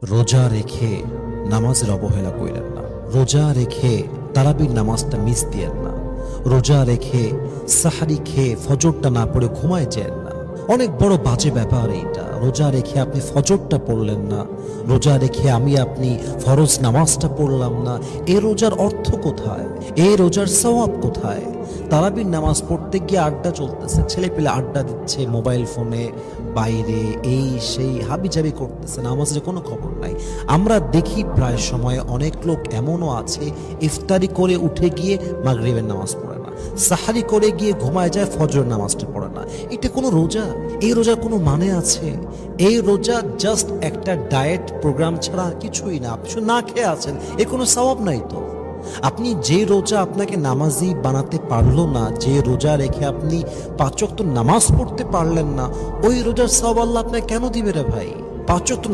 রোজা রেখে নামাজের অবহেলা কইরেন না। রোজা রেখে তারাবির নামাজটা মিস দিয়েন না। রোজা রেখে সাহারি খেয়ে ফজরটা না পড়ে ঘুমায় যেন না। অনেক বড় বাজে ব্যাপার এইটা। রোজা রেখে আপনি ফজরটা পড়লেন না, রোজা রেখে আপনি ফরজ নামাজটা পড়লাম না। এ রোজার অর্থ কোথায়? এই রোজার সওয়াব কোথায়? তারাবির নামাজ পড়তে গিয়ে আড্ডা চলতেছে, ছেলে পেলে আড্ডা দিচ্ছে মোবাইল ফোনে, বাইরে এই সেই হাবিজাবি করতেছে, নামাজের কোনো খবর নাই। আমরা দেখি প্রায় সময় অনেক লোক এমনও আছে ইফতারি করে উঠে গিয়ে মাগরিবের নামাজ পড়ে না, সাহারি করে গিয়ে ঘুমায় যায়, ফজর নামাজটা পড়ে না। এটা কোনো রোজা? এই রোজার কোনো মানে আছে? এই রোজা জাস্ট একটা ডায়েট প্রোগ্রাম ছাড়া কিছুই না। আপনি শুধু না খেয়ে আছেন, এর কোনো সওয়াব নাই তো। আপনি যে রোজা আপনাকে নামাজি বানাতে পারলো না, যে রোজা রেখে আপনি 5 ওয়াক্ত নামাজ পড়তে পারলেন না, ওই রোজার সওয়াব আল্লাহ আপনাকে কেন দিবে রে ভাই? 5 ওয়াক্ত